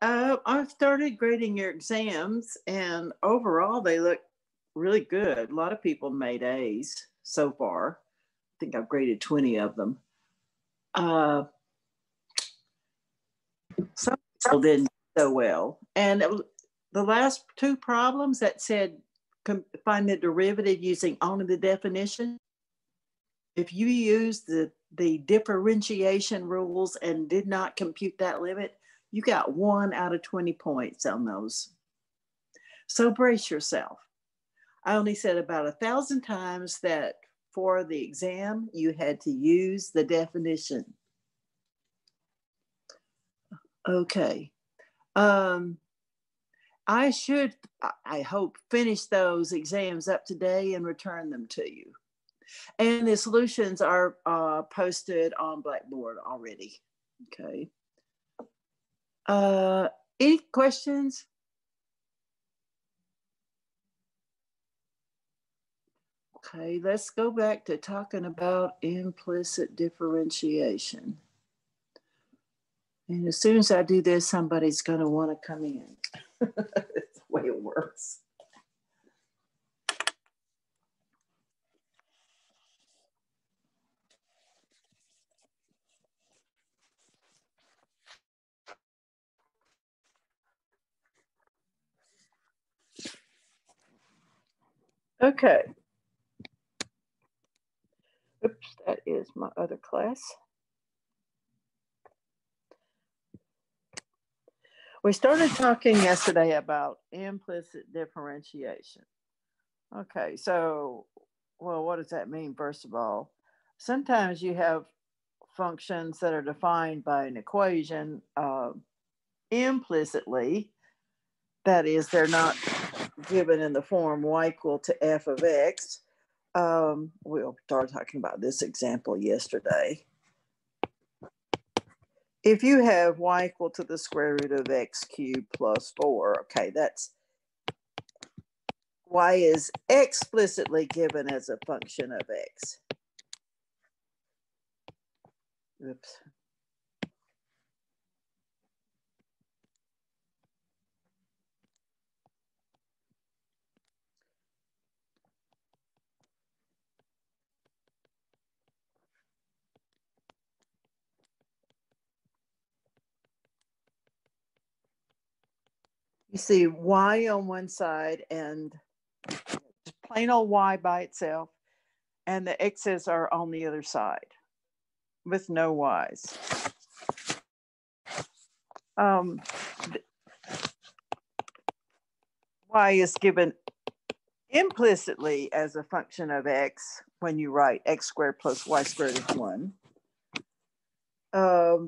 I've started grading your exams, and overall, they look really good. A lot of people made A's so far. I think I've graded 20 of them. Some people didn't do so well. And the last two problems that said find the derivative using only the definition, if you use the differentiation rules and did not compute that limit, you got 1 out of 20 points on those. So brace yourself. I only said about 1,000 times that for the exam, you had to use the definition. Okay. I should, I hope, finish those exams up today and return them to you. And the solutions are posted on Blackboard already. Okay. Any questions? Okay, let's go back to talking about implicit differentiation. And as soon as I do this, somebody's going to want to come in. That's the way it works. Okay. Oops, that is my other class. We started talking yesterday about implicit differentiation. Okay, so, well, what does that mean, first of all? Sometimes you have functions that are defined by an equation implicitly. That is, they're not given in the form y equal to f of x. We started talking about this example yesterday. If you have y equal to the square root of x cubed plus 4, okay, that's y is explicitly given as a function of x. Oops. You see y on one side and plain old y by itself, and the x's are on the other side with no y's. Y is given implicitly as a function of x when you write x squared plus y squared is 1.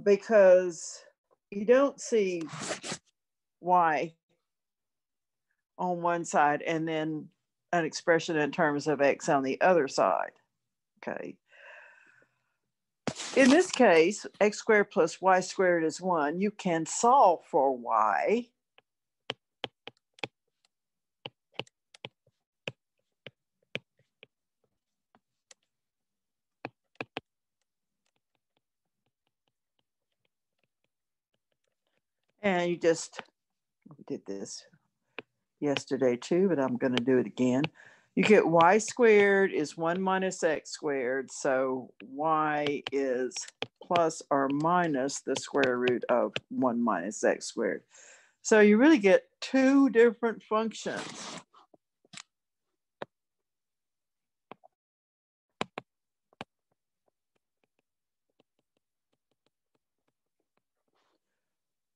Because you don't see y on one side and then an expression in terms of x on the other side. Okay. In this case, x squared plus y squared is 1. You can solve for y. And you just, we did this yesterday too, but I'm going to do it again. You get y squared is 1 minus x squared. So y is plus or minus the square root of 1 minus x squared. So you really get two different functions.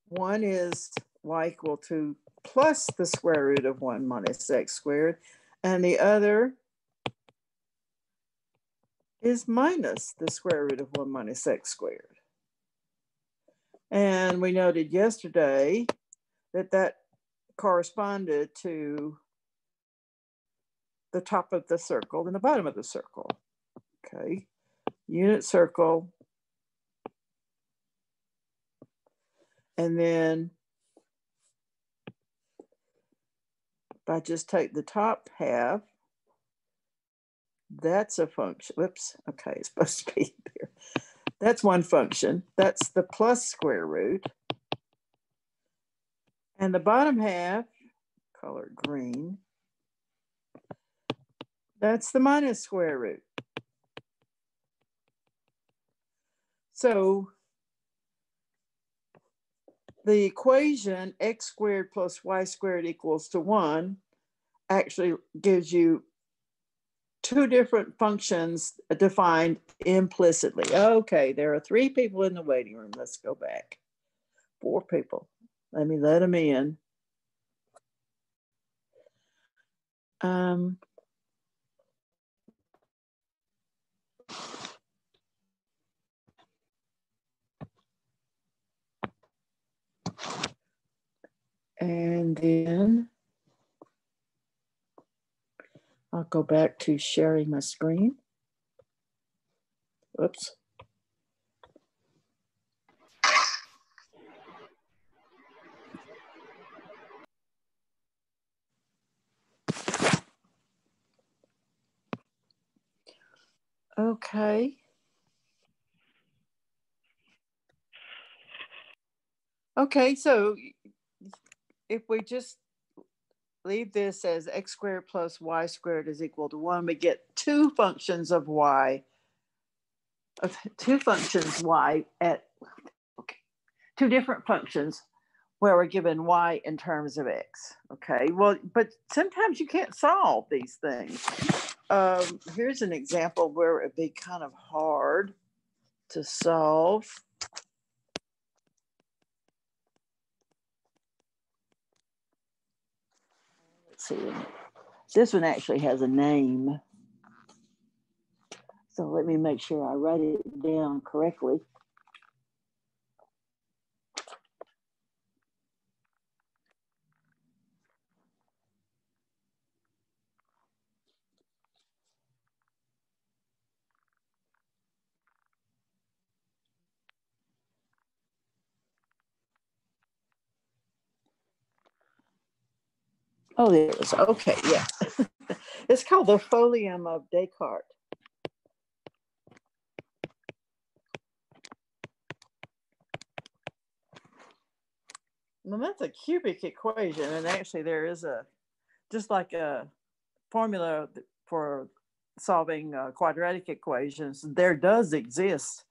One is y equal to plus the square root of 1 minus x squared, and the other is minus the square root of 1 minus x squared. And we noted yesterday that that corresponded to the top of the circle and the bottom of the circle. Okay, unit circle. And then if I just take the top half, that's a function. Whoops, okay, it's supposed to be there. That's one function. That's the plus square root. And the bottom half, color green, that's the minus square root. So the equation x squared plus y squared equals to 1 actually gives you two different functions defined implicitly. Okay, there are 3 people in the waiting room. Let's go back. 4 people. Let me let them in. And then I'll go back to sharing my screen. Oops. Okay. Okay, so if we just leave this as x squared plus y squared is equal to 1, we get 2 functions of y, 2 functions y at, okay, 2 different functions where we're given y in terms of x. Okay, well, but sometimes you can't solve these things. Here's an example where it'd be kind of hard to solve. Let's see. This one actually has a name. So let me make sure I write it down correctly. Oh, there it is. Okay, yeah. It's called the Folium of Descartes. Well, that's a cubic equation, and actually there is a, just like a formula for solving quadratic equations, there does exist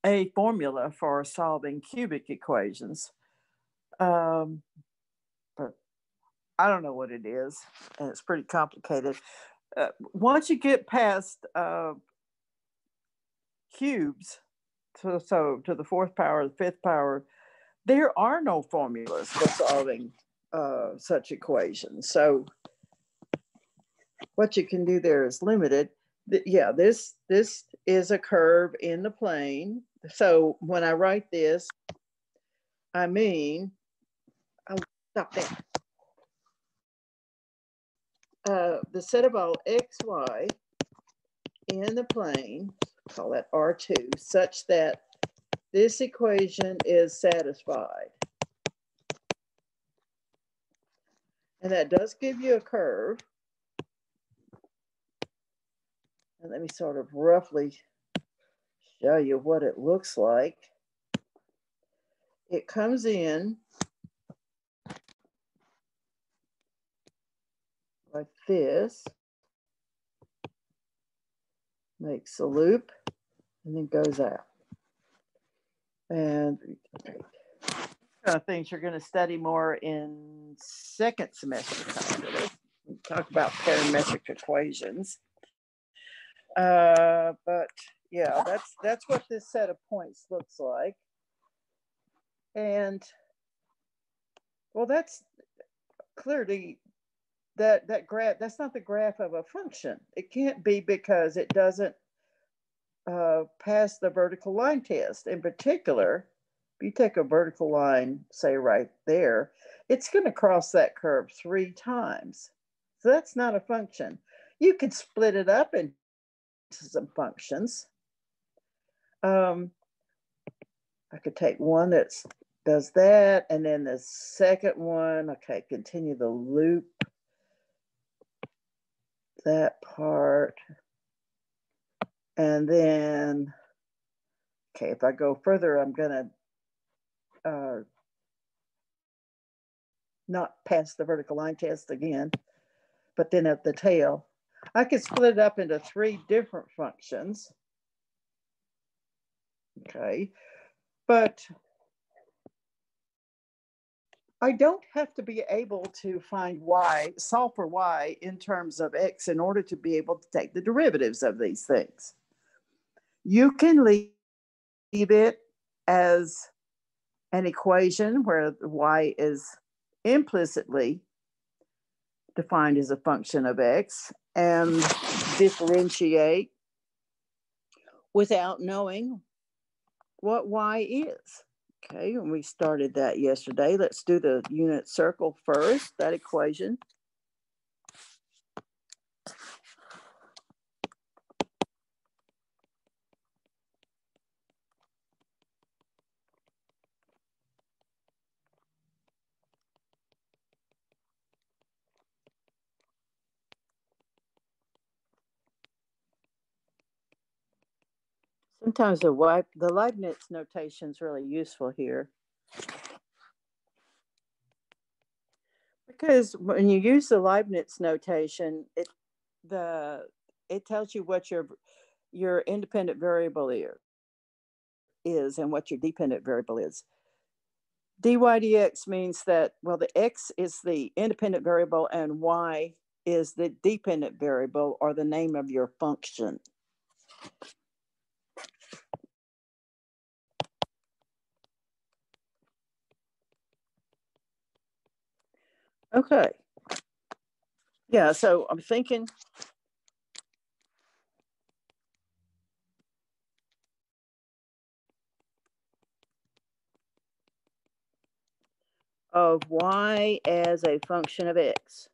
a formula for solving cubic equations. But I don't know what it is, and it's pretty complicated. Once you get past cubes, so to the 4th power, the 5th power, there are no formulas for solving such equations. So what you can do there is limited. Yeah, this is a curve in the plane. So when I write this, I mean, oh, stop that. The set of all x, y in the plane, call that R2, such that this equation is satisfied. And that does give you a curve. And let me sort of roughly show you what it looks like. It comes in like this, makes a loop, and then goes out. And okay, things you're going to study more in 2nd semester calculus. We talk about parametric equations. But yeah, that's what this set of points looks like. And well, that's clearly that graph, that's not the graph of a function. It can't be, because it doesn't pass the vertical line test. In particular, if you take a vertical line, say right there, it's going to cross that curve 3 times. So that's not a function. You could split it up into some functions. I could take one that does that, and then the second one, okay, continue the loop, that part. And then, okay, if I go further, I'm going to not pass the vertical line test again, but then at the tail. I could split it up into 3 different functions. Okay, but I don't have to be able to find y, solve for y in terms of x in order to be able to take the derivatives of these things. You can leave it as an equation where y is implicitly defined as a function of x and differentiate without knowing what y is. Okay, and we started that yesterday. Let's do the unit circle first, that equation. Sometimes the Leibniz notation is really useful here. Because when you use the Leibniz notation, it tells you what your independent variable is and what your dependent variable is. dy dx means that, well, the x is the independent variable and y is the dependent variable or the name of your function. Okay. Yeah, so I'm thinking of y as a function of x.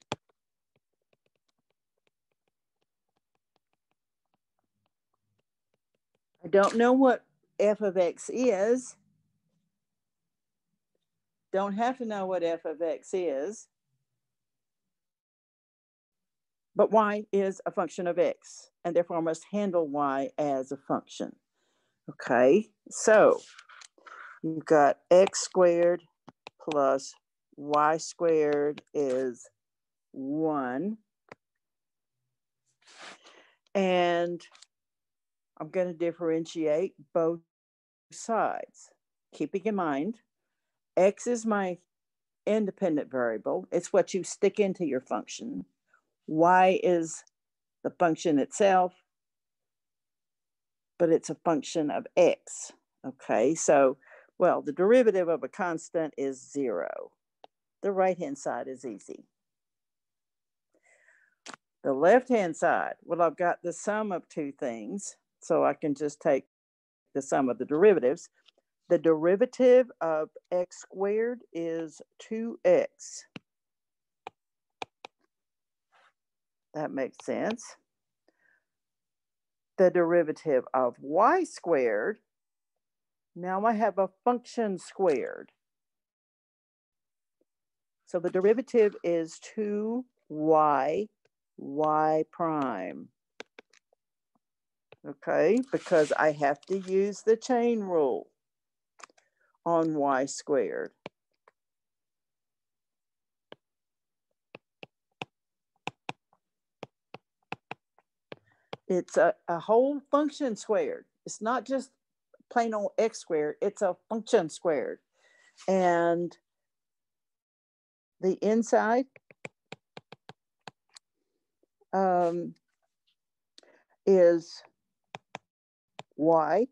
I don't know what f of x is. Don't have to know what f of x is. But y is a function of x, and therefore I must handle y as a function. Okay, so you've got x squared plus y squared is 1. And I'm going to differentiate both sides, keeping in mind x is my independent variable. It's what you stick into your function. Y is the function itself, but it's a function of x. Okay, so, well, the derivative of a constant is 0. The right-hand side is easy. The left-hand side, well, I've got the sum of 2 things, so I can just take the sum of the derivatives. The derivative of x squared is 2x. That makes sense. The derivative of y squared, now I have a function squared. So the derivative is 2y prime. Okay, because I have to use the chain rule on y squared. It's a whole function squared. It's not just plain old x squared, it's a function squared. And the inside is y,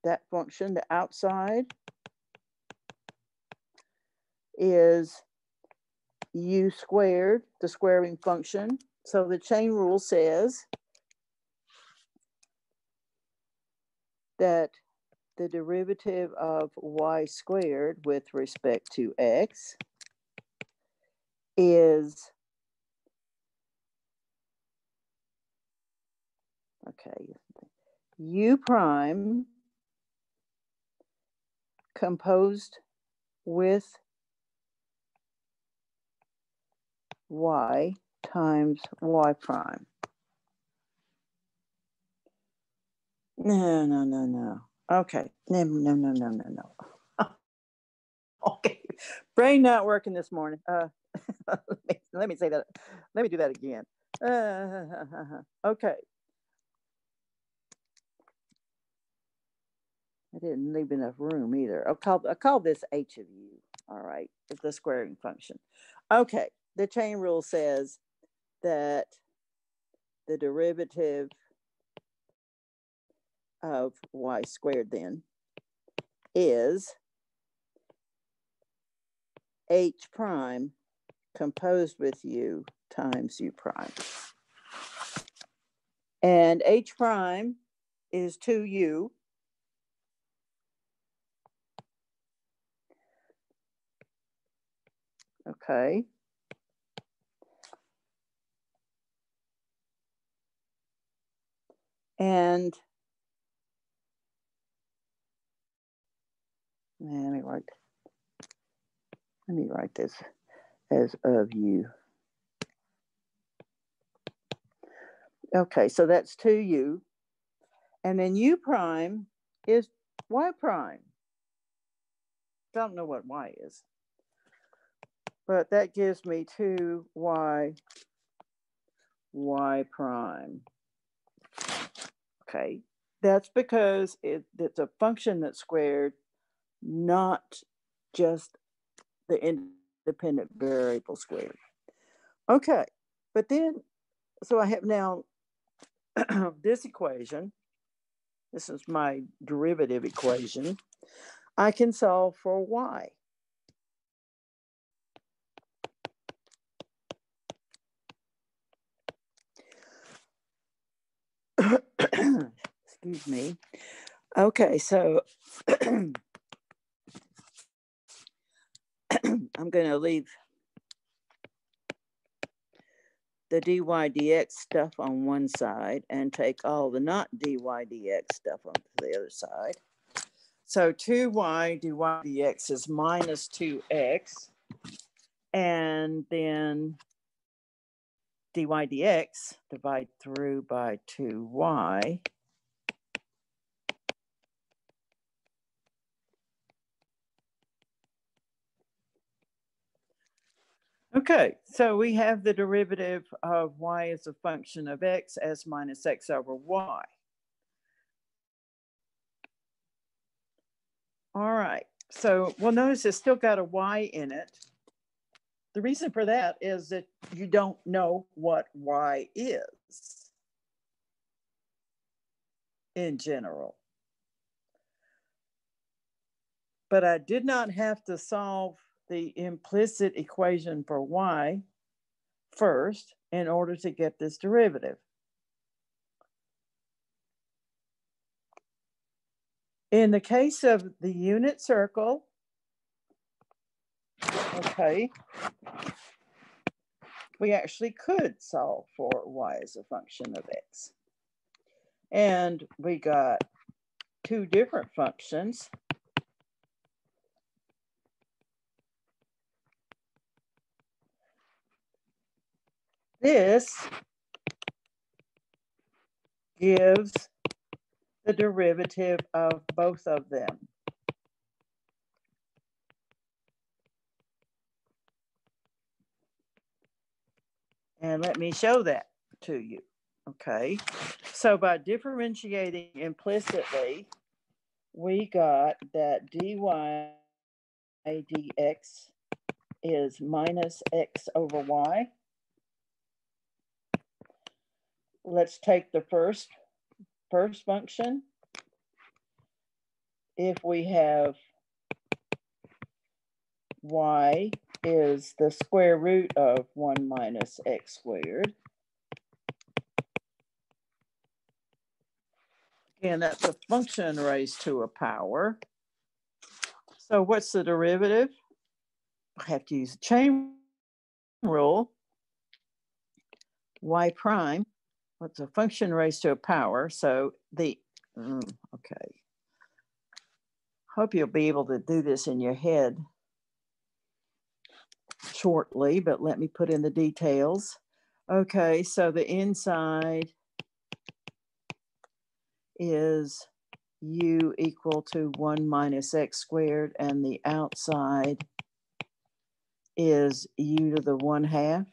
that function. The outside is u squared, the squaring function. So the chain rule says that the derivative of y squared with respect to x is, okay, u prime composed with y times y prime. No. Okay. No. Okay. Brain not working this morning. Let me say that. Let me do that again. Okay. I didn't leave enough room either. I'll call this h of u. All right, it's the squaring function. Okay, the chain rule says that the derivative of y squared then is h prime composed with u times u prime. And h prime is 2u. Okay. And let me write this as of u. Okay, so that's 2u. And then u prime is y prime. Don't know what y is. But that gives me 2y prime. Okay, that's because it's a function that's squared, not just the independent variable squared. Okay, but then, so I have now this equation. This is my derivative equation. I can solve for y. Excuse me. Okay, so I'm going to leave the dy dx stuff on one side and take all the not dy dx stuff on the other side. So 2y dy dx is minus 2x, and then dy dx divide through by 2y. Okay, so we have the derivative of y as a function of x as minus x over y. All right, so well, notice it's still got a y in it. The reason for that is that you don't know what y is in general. But I did not have to solve the implicit equation for y first in order to get this derivative. In the case of the unit circle, okay, we actually could solve for y as a function of x. And we got two different functions. This gives the derivative of both of them. And let me show that to you. Okay, so by differentiating implicitly, we got that dy dx is minus x over y. Let's take the first function. If we have y is the square root of 1 minus x squared. Again, that's a function raised to a power. So what's the derivative? I have to use the chain rule. Y prime, what's a function raised to a power? So the, okay. Hope you'll be able to do this in your head shortly, but let me put in the details. Okay, so the inside is u equal to 1 minus x squared, and the outside is u to the 1/2.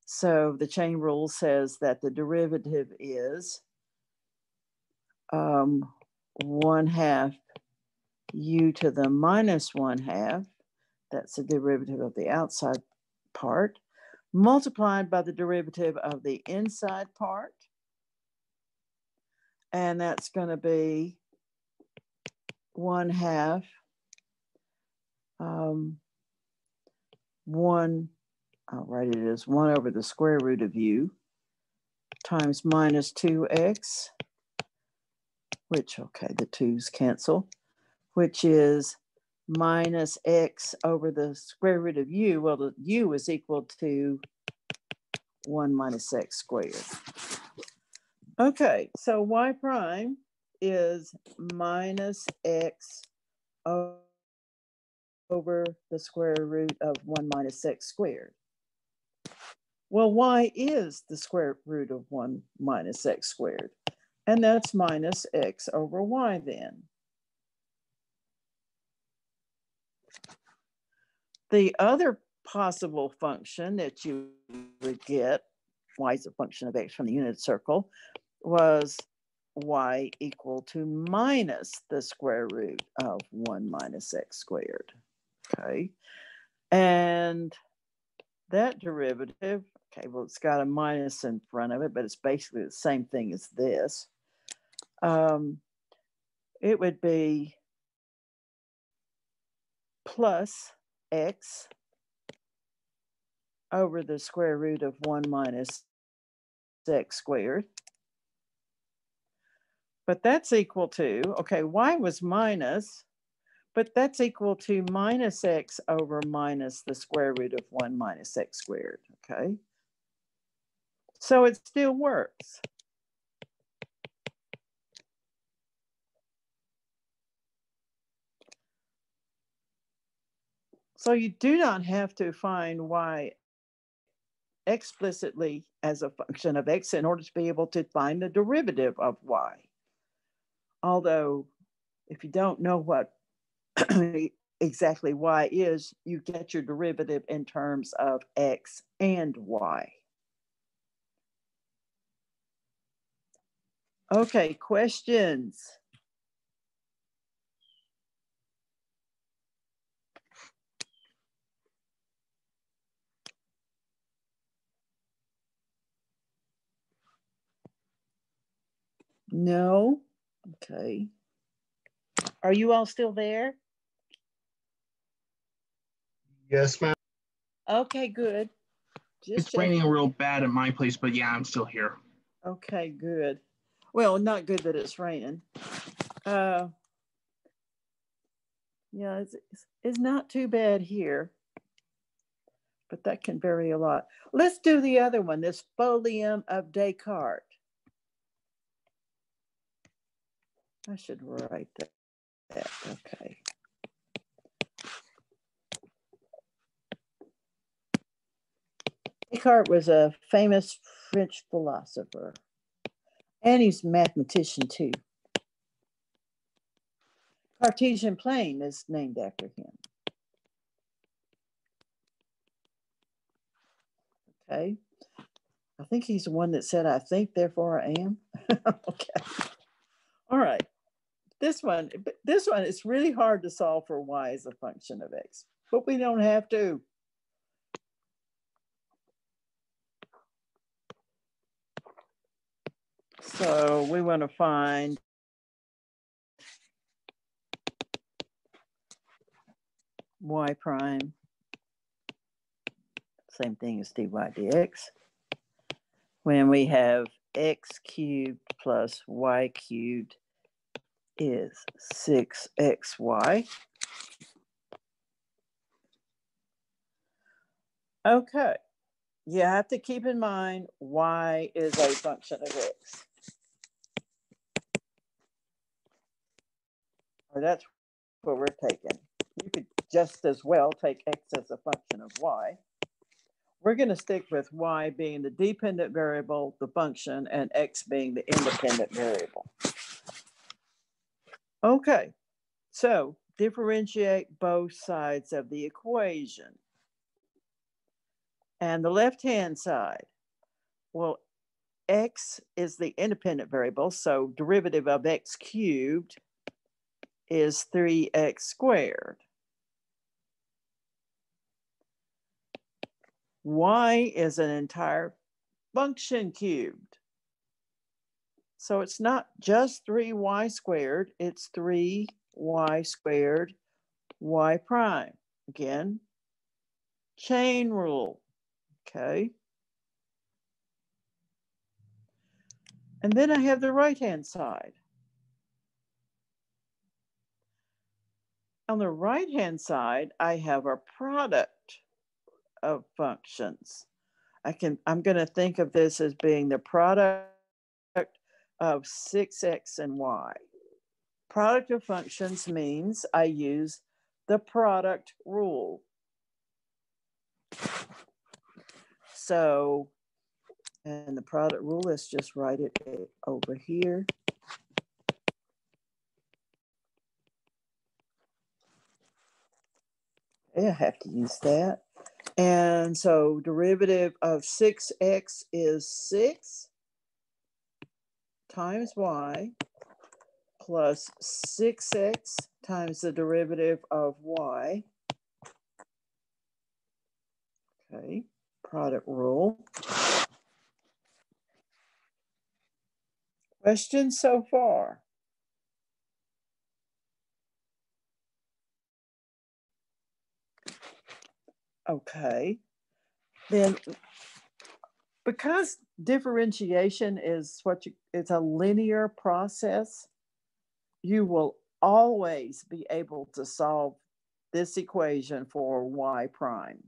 So the chain rule says that the derivative is 1/2 u to the minus 1/2. That's the derivative of the outside part, multiplied by the derivative of the inside part. And that's going to be 1/2 I'll write it as 1 over the square root of u times minus 2x, which, okay, the 2's cancel, which is minus x over the square root of u. Well, the u is equal to 1 minus x squared. Okay, so y prime is minus x over the square root of 1 minus x squared. Well, y is the square root of 1 minus x squared, and that's minus x over y then. The other possible function that you would get, y is a function of x from the unit circle, was y equal to minus the square root of 1 minus x squared. Okay, and that derivative, okay, well, it's got a minus in front of it, but it's basically the same thing as this. It would be plus x over the square root of 1 minus x squared. But that's equal to, okay, y was minus, but that's equal to minus x over minus the square root of 1 minus x squared, okay? So it still works. So you do not have to find y explicitly as a function of x in order to be able to find the derivative of y. Although, if you don't know what exactly y is, you get your derivative in terms of x and y. Okay, questions? No? Okay. Are you all still there? Yes, ma'am. Okay, good. It's raining real bad at my place, but yeah, I'm still here. Okay, good. Well, not good that it's raining. Yeah, it's not too bad here, but that can vary a lot. Let's do the other one, this Folium of Descartes. I should write that. Okay. Descartes was a famous French philosopher, and he's a mathematician too. Cartesian plane is named after him. Okay. I think he's the one that said, I think, therefore I am. Okay. All right. This one is really hard to solve for y as a function of x, but we don't have to. So we want to find y prime, same thing as dy dx, when we have x cubed plus y cubed is 6xy. Okay, you have to keep in mind y is a function of x. Or that's what we're taking. You could just as well take x as a function of y. We're going to stick with y being the dependent variable, the function, and x being the independent variable. Okay, so differentiate both sides of the equation. And the left-hand side, well, x is the independent variable, so derivative of x cubed is 3x squared. Y is an entire function cubed. So it's not just 3y squared, it's 3y squared y prime. Again, chain rule, okay? And then I have the right-hand side. On the right-hand side, I have a product of functions. I'm going to think of this as being the product of 6x and y. Product of functions means I use the product rule. So, and the product rule, let's just write it over here. I have to use that. And so derivative of 6x is 6 times y plus 6x times the derivative of y. Okay, product rule. Questions so far? Okay, then because differentiation is it's a linear process, you will always be able to solve this equation for y prime.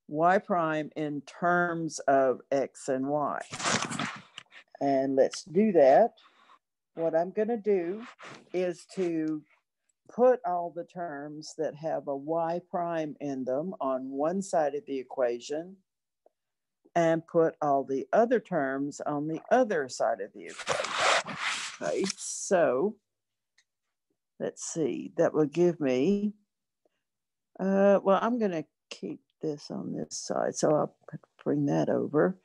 Y prime in terms of x and y. And let's do that. What I'm going to do is to put all the terms that have a y prime in them on one side of the equation and put all the other terms on the other side of the equation. Okay, so let's see, that will give me, well, I'm going to keep this on this side, so I'll bring that over.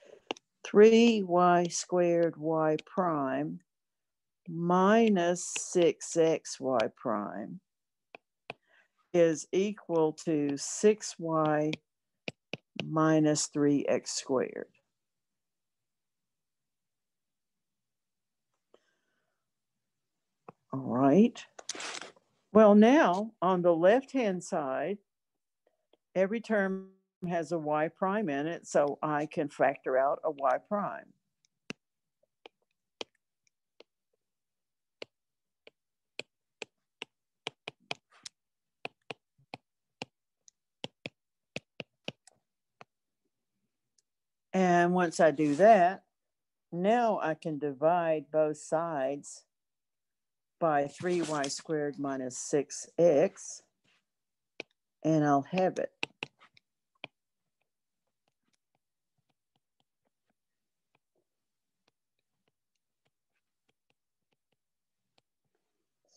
3y squared y prime minus 6xy prime is equal to 6y minus 3x squared. All right. Well, now on the left-hand side, every term has a y prime in it, so I can factor out a y prime. And once I do that, now I can divide both sides by 3y squared minus 6x, and I'll have it.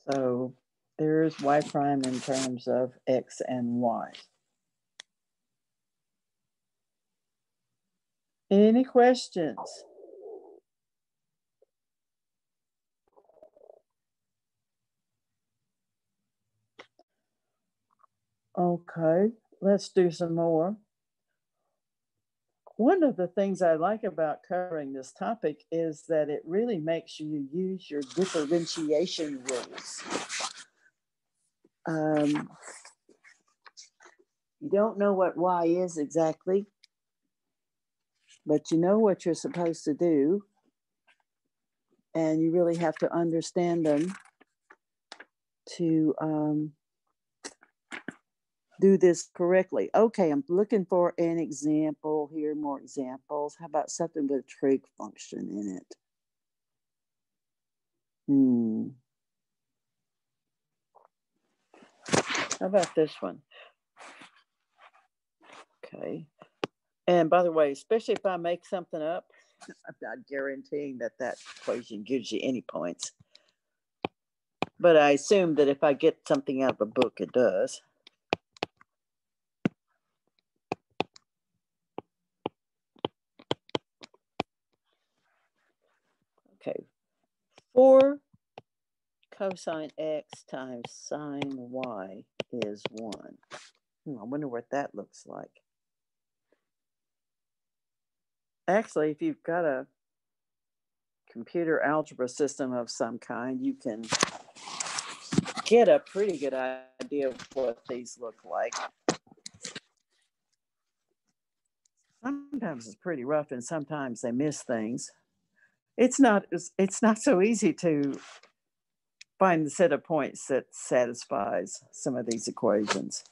So there's y prime in terms of x and y. Any questions? Okay, let's do some more. One of the things I like about covering this topic is that it really makes you use your differentiation rules. You don't know what y is exactly, but you know what you're supposed to do, and you really have to understand them to do this correctly. Okay, I'm looking for an example here, more examples. How about something with a trig function in it? How about this one? Okay. And by the way, especially if I make something up, I'm not guaranteeing that that equation gives you any points. But I assume that if I get something out of a book, it does. okay, 4 cosine x times sine y is 1. I wonder what that looks like. Actually, if you've got a computer algebra system of some kind, you can get a pretty good idea of what these look like. Sometimes it's pretty rough and sometimes they miss things. It's not so easy to find the set of points that satisfies some of these equations.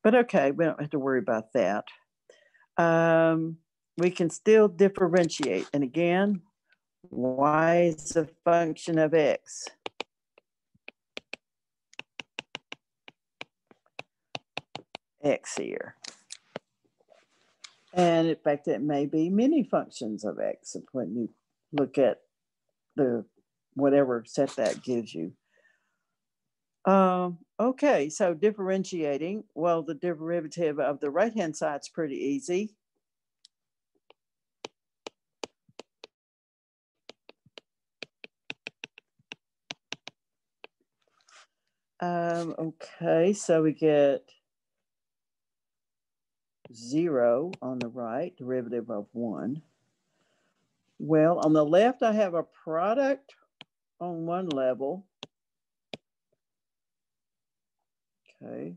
But okay, we don't have to worry about that. We can still differentiate. And again, y is a function of x. X here. And in fact, it may be many functions of x when you look at the whatever set that gives you. Okay, so differentiating. Well, the derivative of the right-hand side is pretty easy. Okay, so we get 0 on the right, derivative of 1. Well, on the left, I have a product on one level. Okay.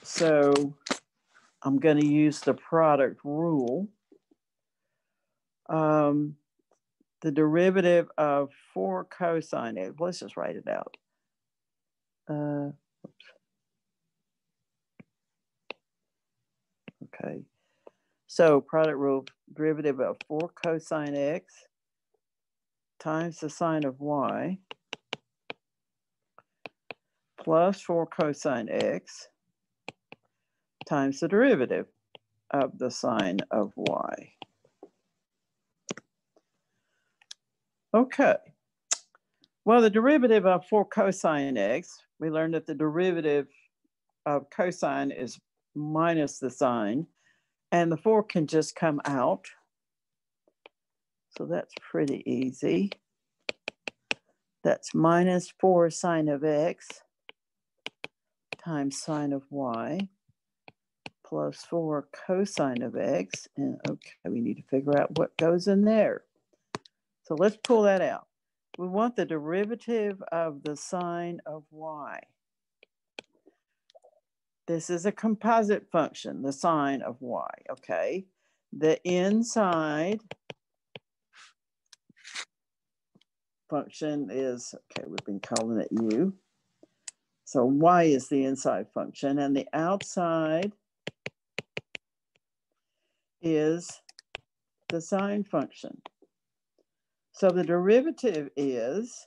So I'm going to use the product rule. The derivative of 4 cosine x, let's just write it out. Okay. So product rule, derivative of 4 cosine x times the sine of y plus 4 cosine x times the derivative of the sine of y. Okay. Well, the derivative of 4 cosine x, we learned that the derivative of cosine is minus the sine, and the 4 can just come out. So that's pretty easy. That's minus 4 sine of x times sine of y plus 4 cosine of x. And okay, we need to figure out what goes in there. So let's pull that out. We want the derivative of the sine of y. This is a composite function, the sine of y, okay? The inside function is, okay, we've been calling it u. So y is the inside function, and the outside is the sine function. So the derivative is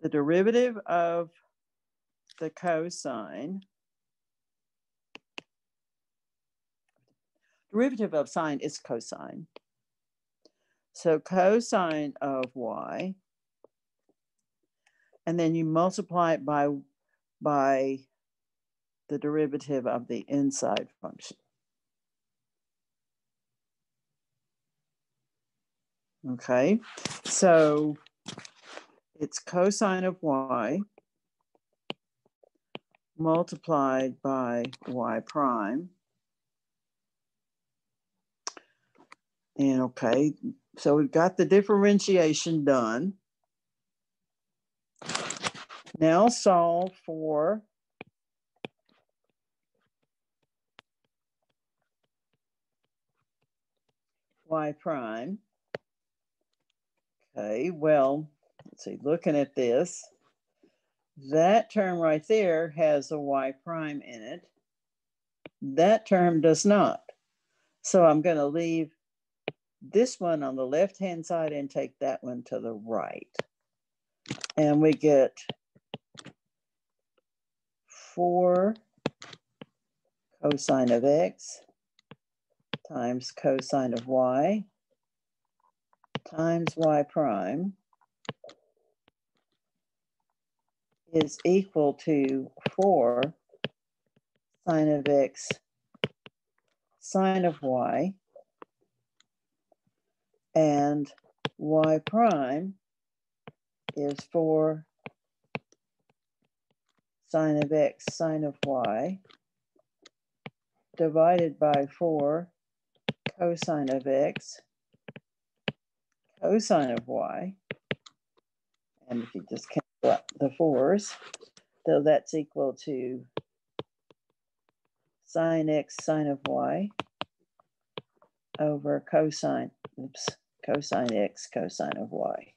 the derivative of the cosine. Derivative of sine is cosine. So cosine of y, and then you multiply it by the derivative of the inside function. Okay, so it's cosine of y multiplied by y prime. And okay, so we've got the differentiation done. Now solve for y prime. Okay, well, let's see, looking at this, that term right there has a y prime in it. That term does not. So I'm going to leave this one on the left-hand side and take that one to the right. And we get 4 cosine of x times cosine of y times y prime is equal to 4 sine of x sine of y, and y prime is 4 sine of x sine of y divided by 4 cosine of x cosine of y. And if you just count out the 4s, so that's equal to sine x sine of y over cosine x cosine of y.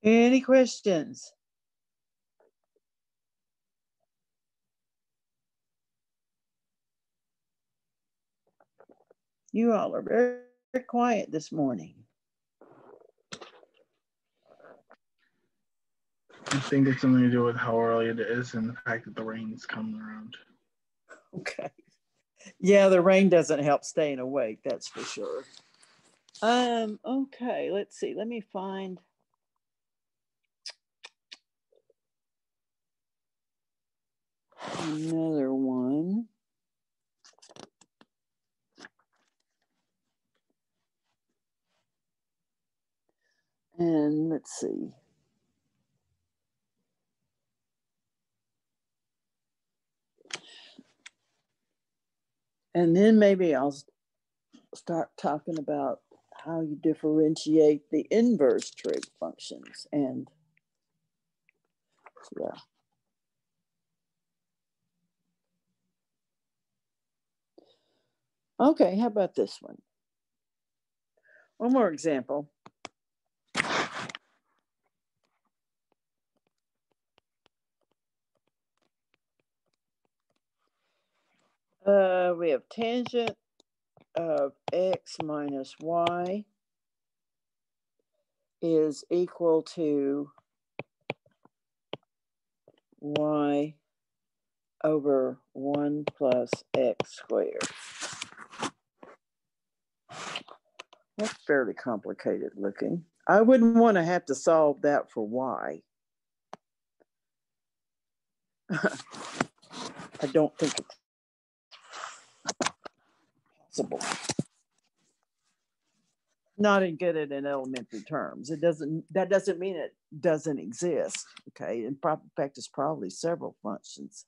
Any questions? You all are very, very quiet this morning. I think it's something to do with how early it is and the fact that the rain's coming around. Okay. Yeah, the rain doesn't help staying awake, that's for sure. Okay, let's see. Let me find another one. And let's see. And then maybe I'll start talking about how you differentiate the inverse trig functions. And yeah. Okay, how about this one? One more example. We have tangent of x minus y is equal to y over 1 plus x squared. That's fairly complicated looking. I wouldn't want to have to solve that for y. I don't think it's possible. Not in good at in elementary terms. That doesn't mean it doesn't exist. Okay. In fact, it's probably several functions.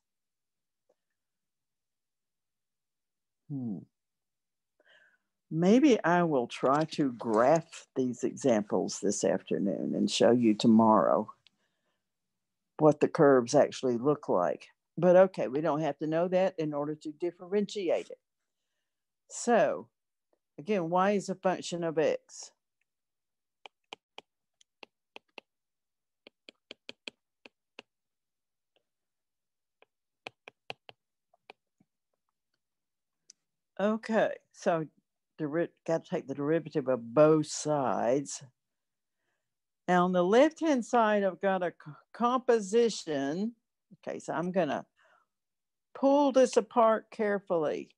Maybe I will try to graph these examples this afternoon and show you tomorrow what the curves actually look like. But okay, we don't have to know that in order to differentiate it. So again, y is a function of x. Okay, so got to take the derivative of both sides. Now on the left-hand side, I've got a composition. Okay, so I'm going to pull this apart carefully.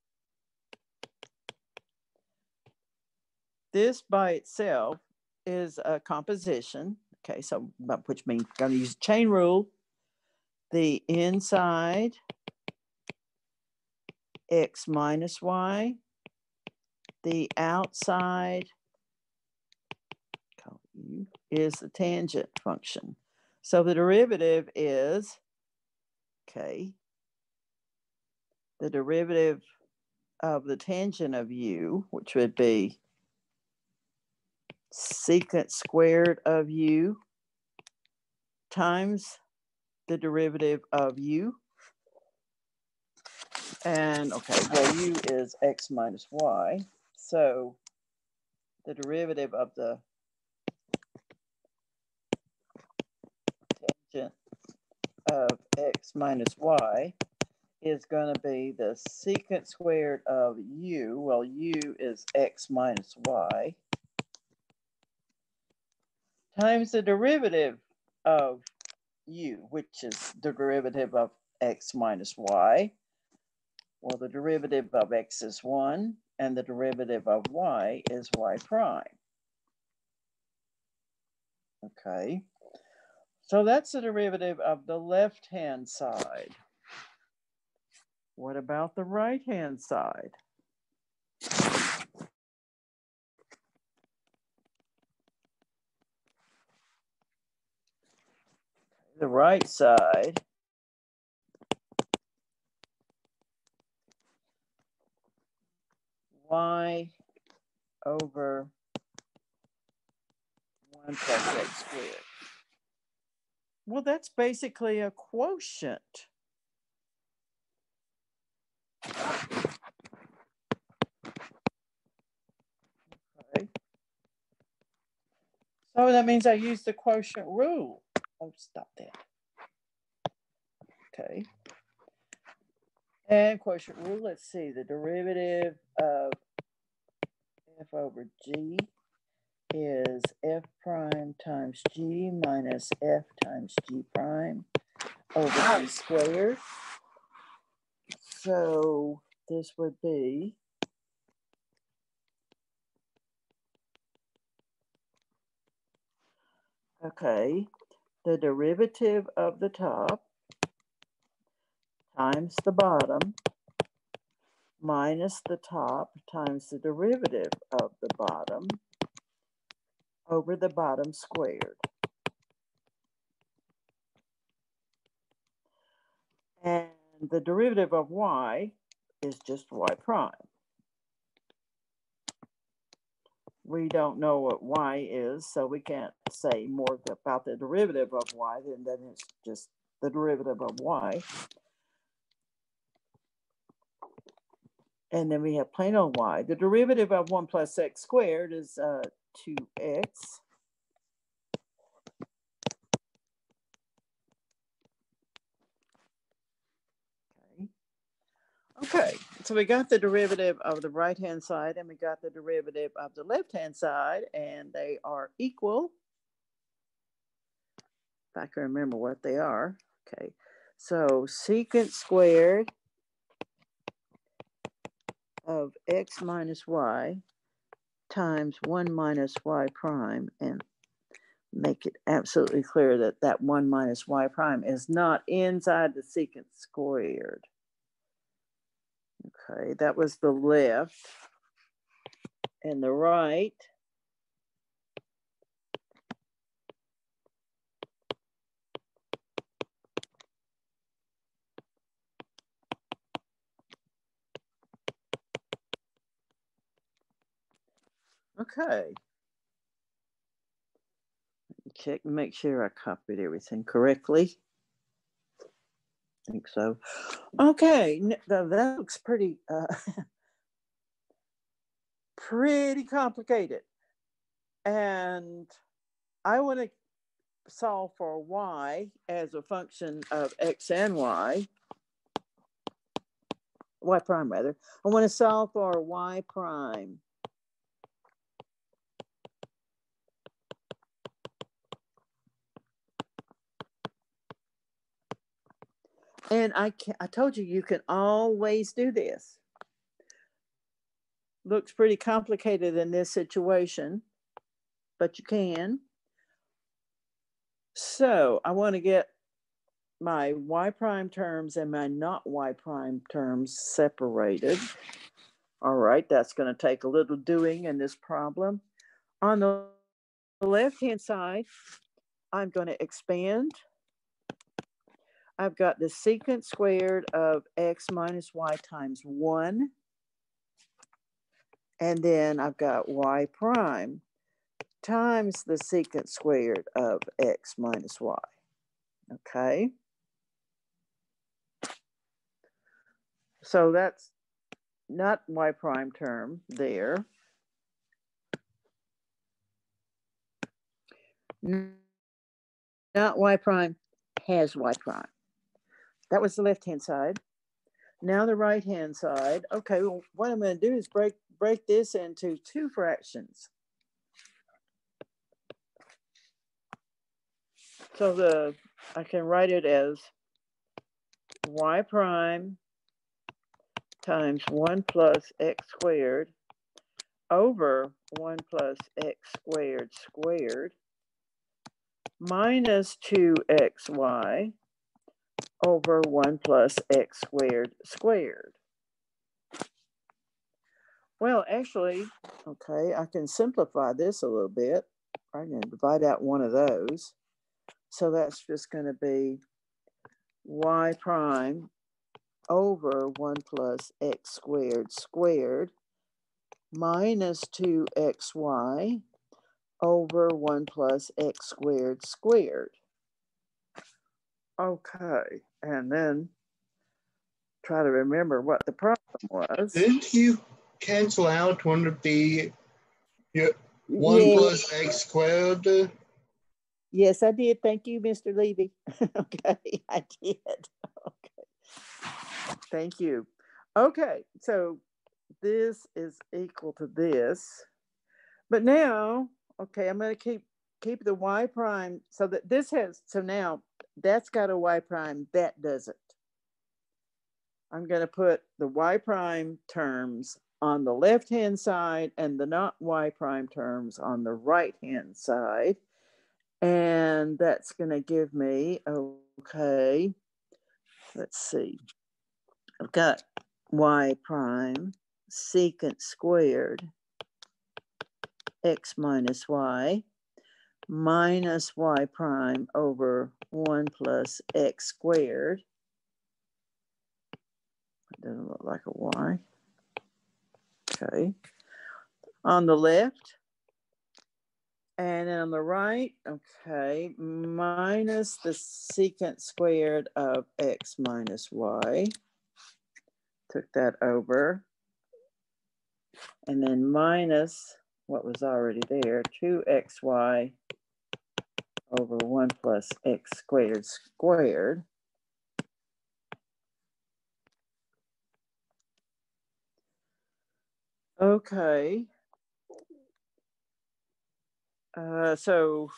This by itself is a composition. Okay, so which means I'm going to use chain rule. The inside x minus y, the outside is the tangent function. So the derivative is, okay, the derivative of the tangent of u, which would be secant squared of u times the derivative of u. And okay, well, u is x minus y. So the derivative of the tangent of x minus y is going to be the secant squared of u. Well, u is x minus y times the derivative of u, which is the derivative of x minus y. Well, the derivative of x is 1, and the derivative of y is y prime. Okay, so that's the derivative of the left-hand side. What about the right-hand side? The right side y over 1 plus x squared. Well, that's basically a quotient. Okay. So that means I use the quotient rule. Oh, stop that. Okay. And quotient rule, let's see, the derivative of f over g is f prime times g minus f times g prime over g squared. So this would be okay, the derivative of the top times the bottom minus the top times the derivative of the bottom over the bottom squared. And the derivative of y is just y prime. We don't know what y is, so we can't say more about the derivative of y than that it's just the derivative of y. And then we have plain old y. The derivative of 1 plus x squared is 2x. Okay, so we got the derivative of the right-hand side and we got the derivative of the left-hand side, and they are equal. If I can remember what they are. Okay, so secant squared of x minus y times 1 minus y prime, and make it absolutely clear that that 1 minus y prime is not inside the secant squared. Okay, that was the left. And the right okay. Check, make sure I copied everything correctly. I think so. Okay, that looks pretty pretty complicated. And I want to solve for y as a function of x and y prime rather. I want to solve for y prime. And I told you, you can always do this. Looks pretty complicated in this situation, but you can. So I want to get my y prime terms and my not y prime terms separated. All right, that's going to take a little doing in this problem. On the left-hand side, I'm going to expand. I've got the secant squared of x minus y times 1. And then I've got y prime times the secant squared of x minus y. Okay. So that's not y prime term there. Not y prime has y prime. That was the left-hand side. Now the right-hand side. Okay, well, what I'm going to do is break this into two fractions. So I can write it as y prime times 1 plus x squared over 1 plus x squared squared minus 2xy over 1 plus x squared squared. Well, actually, okay, I can simplify this a little bit. I'm going to divide out one of those. So that's just going to be y prime over 1 plus x squared squared minus 2xy over 1 plus x squared squared. Okay, and then try to remember what the problem was. Didn't you cancel out one of the 1 Yeah. plus x squared? Yes, I did. Thank you, Mr. Levy. Okay, I did. Okay. Thank you. Okay, so this is equal to this. But now, okay, I'm going to keep the y prime so that this has, so now that's got a y prime, that doesn't. I'm going to put the y prime terms on the left-hand side and the not y prime terms on the right-hand side. And that's going to give me, okay, let's see. I've got y prime secant squared x minus y minus y prime over 1 plus x squared. It doesn't look like a y. Okay. On the left. And on the right, okay, minus the secant squared of x minus y. Took that over. And then minus what was already there, 2xy over 1 plus x squared squared. Okay. So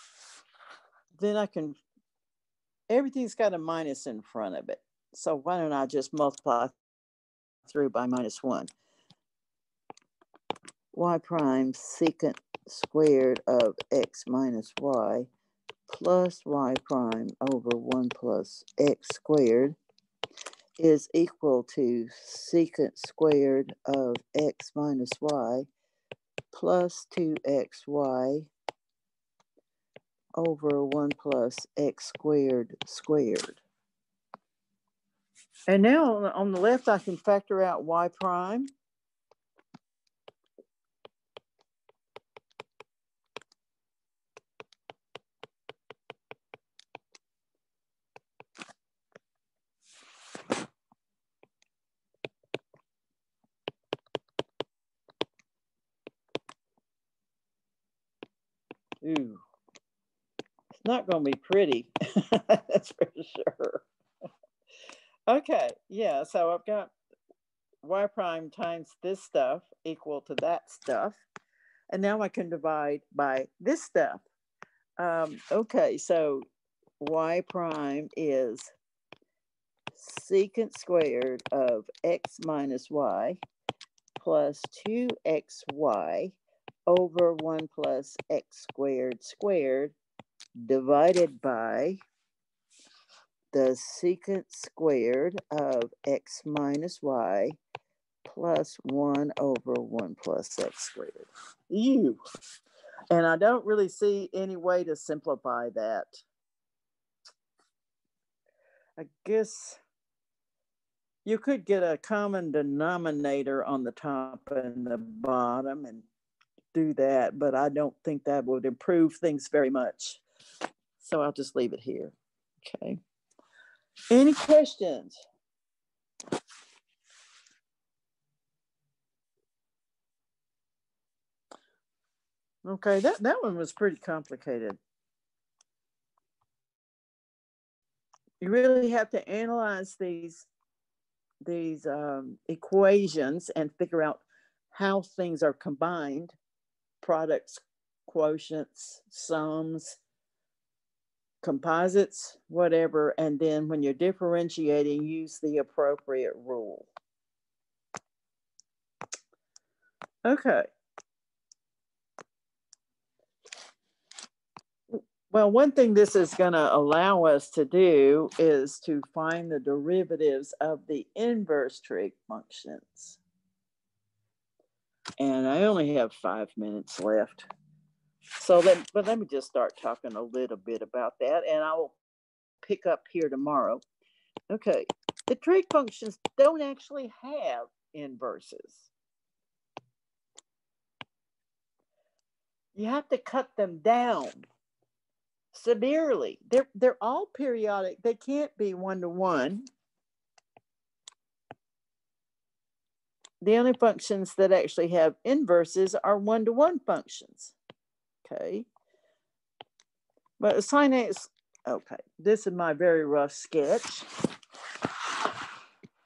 then I can, everything's got a minus in front of it. So why don't I just multiply through by minus 1? Y prime secant squared of x minus y plus y prime over 1 plus x squared is equal to secant squared of x minus y plus 2xy over 1 plus x squared squared. And now on the left, I can factor out y prime. Ooh, it's not going to be pretty. That's for sure. Okay, yeah, so I've got y prime times this stuff equal to that stuff. And now I can divide by this stuff. Okay, so y prime is secant squared of x minus y plus 2xy over 1 plus x squared squared divided by the secant squared of x minus y plus 1 over 1 plus x squared. Ew. And I don't really see any way to simplify that. I guess you could get a common denominator on the top and the bottom and do that, but I don't think that would improve things very much. So I'll just leave it here. Okay. Any questions? Okay, that one was pretty complicated. You really have to analyze these equations and figure out how things are combined, products, quotients, sums, composites, whatever, and then when you're differentiating, use the appropriate rule. Okay. Well, one thing this is going to allow us to do is to find the derivatives of the inverse trig functions. And I only have 5 minutes left. So let me just start talking a little bit about that, and I will pick up here tomorrow. Okay, the trig functions don't actually have inverses. You have to cut them down severely. They're all periodic. They can't be one-to-one. The only functions that actually have inverses are one-to-one functions. Okay. But sin x, okay, this is my very rough sketch.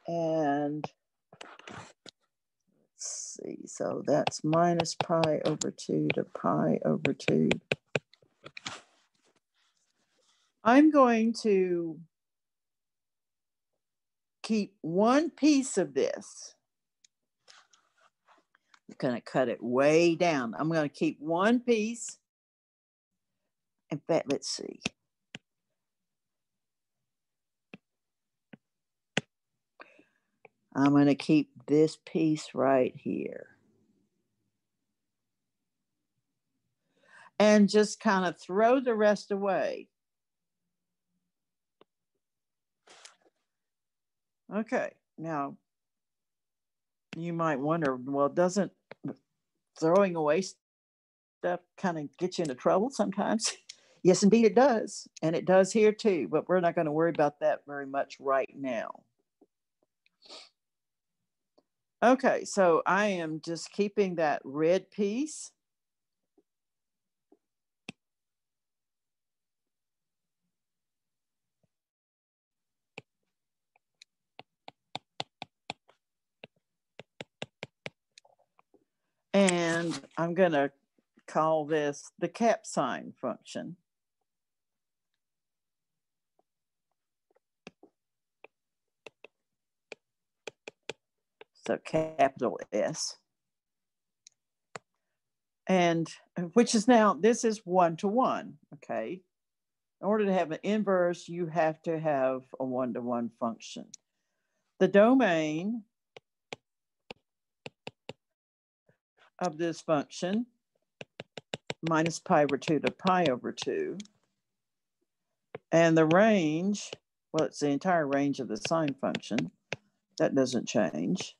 And let's see, so that's minus pi over 2 to pi over 2. I'm going to keep one piece of this. I'm going to cut it way down. I'm going to keep one piece. In fact, let's see. I'm going to keep this piece right here. And just kind of throw the rest away. Okay, now you might wonder, well, doesn't throwing away stuff kind of get you into trouble sometimes? Yes, indeed it does. And it does here too, but we're not going to worry about that very much right now. Okay, so I am just keeping that red piece. And I'm going to call this the cap sign function. So capital S. And which is now, this is one-to-one, okay? In order to have an inverse, you have to have a one-to-one function. The domain of this function, minus pi over 2 to pi over 2. And the range, well, it's the entire range of the sine function. That doesn't change.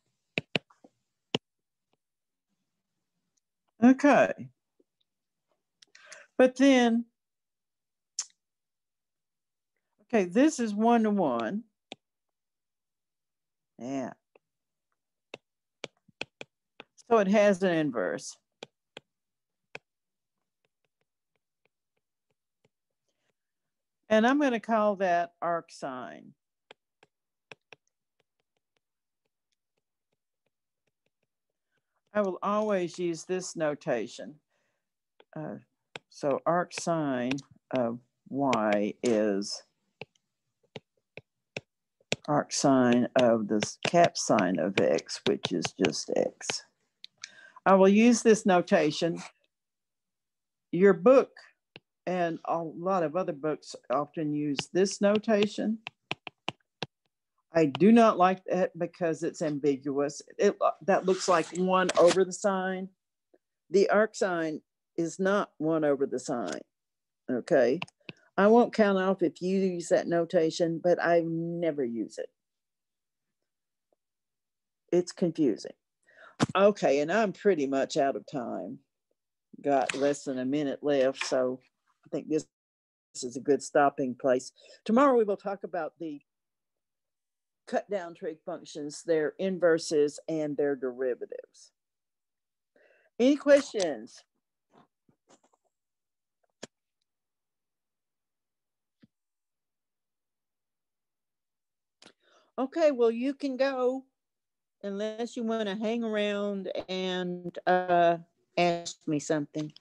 Okay. But then, okay, this is one-to-one. Yeah. So it has an inverse. And I'm going to call that arc sine. I will always use this notation. So arc sine of y is arc sine of this cap sine of x, which is just x. I will use this notation. Your book and a lot of other books often use this notation. I do not like that because it's ambiguous. That looks like 1 over the sine. The arc sine is not 1 over the sine, okay? I won't count off if you use that notation, but I never use it. It's confusing. Okay, and I'm pretty much out of time. Got less than a minute left, so I think this is a good stopping place. Tomorrow we will talk about the cut down trig functions, their inverses, and their derivatives. Any questions? Okay, well, you can go unless you want to hang around and ask me something.